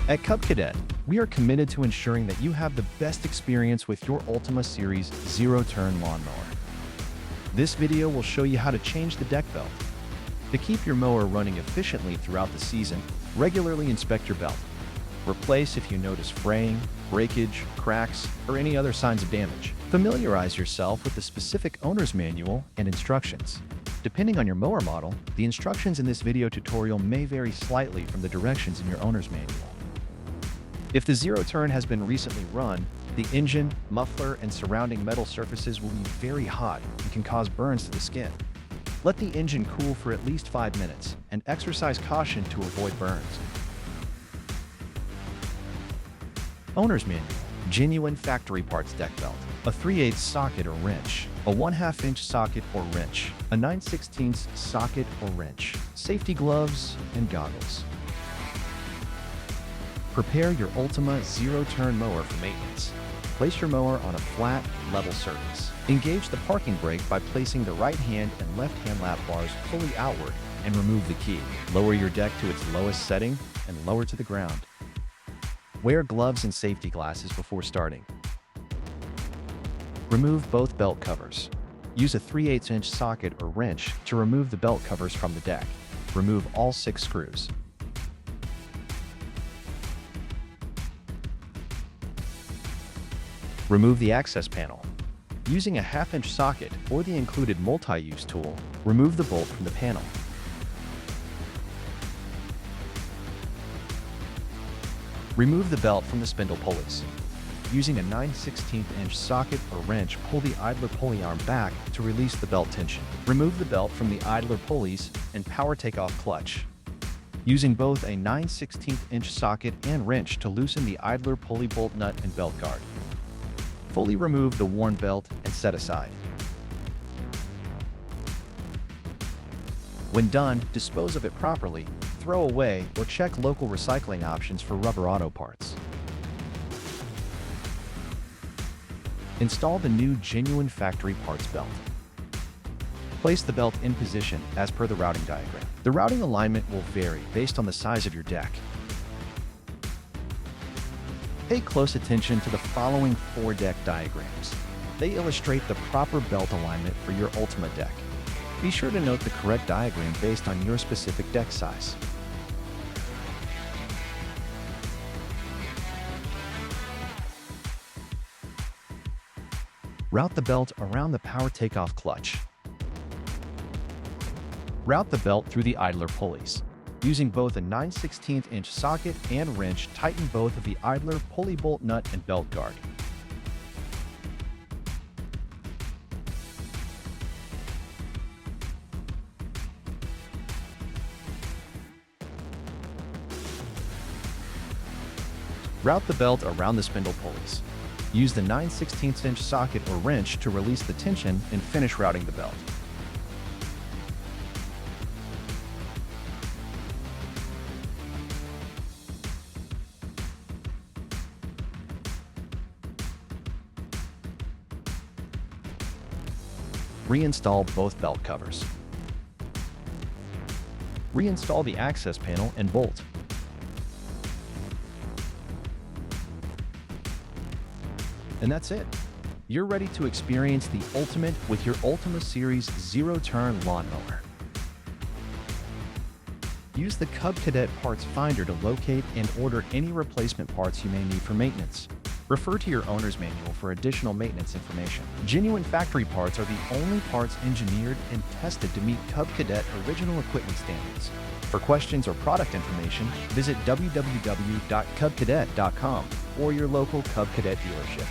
At Cub Cadet, we are committed to ensuring that you have the best experience with your Ultima Series zero-turn lawnmower. This video will show you how to change the deck belt. To keep your mower running efficiently throughout the season, regularly inspect your belt. Replace if you notice fraying, breakage, cracks, or any other signs of damage. Familiarize yourself with the specific owner's manual and instructions. Depending on your mower model, the instructions in this video tutorial may vary slightly from the directions in your owner's manual. If the zero-turn has been recently run, the engine, muffler, and surrounding metal surfaces will be very hot and can cause burns to the skin. Let the engine cool for at least 5 minutes and exercise caution to avoid burns. Owner's Manual. Genuine factory parts deck belt. A 3/8 socket or wrench. A 1/2 inch socket or wrench. A 9/16 socket or wrench. Safety gloves and goggles. Prepare your Ultima zero-turn mower for maintenance. Place your mower on a flat, level surface. Engage the parking brake by placing the right hand and left hand lap bars fully outward and remove the key. Lower your deck to its lowest setting and lower to the ground. Wear gloves and safety glasses before starting. Remove both belt covers. Use a 3/8 inch socket or wrench to remove the belt covers from the deck. Remove all 6 screws. Remove the access panel. Using a 1/2 inch socket or the included multi-use tool, remove the bolt from the panel. Remove the belt from the spindle pulleys. Using a 9/16 inch socket or wrench, pull the idler pulley arm back to release the belt tension. Remove the belt from the idler pulleys and power take-off clutch. Using both a 9/16 inch socket and wrench to loosen the idler pulley bolt nut and belt guard. Fully remove the worn belt and set aside. When done, dispose of it properly, throw away, or check local recycling options for rubber auto parts. Install the new genuine factory parts belt. Place the belt in position as per the routing diagram. The routing alignment will vary based on the size of your deck. Pay close attention to the following 4 deck diagrams. They illustrate the proper belt alignment for your Ultima deck. Be sure to note the correct diagram based on your specific deck size. Route the belt around the power takeoff clutch. Route the belt through the idler pulleys. Using both a 9/16 inch socket and wrench, tighten both of the idler pulley bolt nut and belt guard. Route the belt around the spindle pulleys. Use the 9/16 inch socket or wrench to release the tension and finish routing the belt. Reinstall both belt covers. Reinstall the access panel and bolt. And that's it. You're ready to experience the ultimate with your Ultima Series zero-turn lawnmower. Use the Cub Cadet Parts Finder to locate and order any replacement parts you may need for maintenance. Refer to your owner's manual for additional maintenance information. Genuine factory parts are the only parts engineered and tested to meet Cub Cadet original equipment standards. For questions or product information, visit www.cubcadet.com or your local Cub Cadet dealership.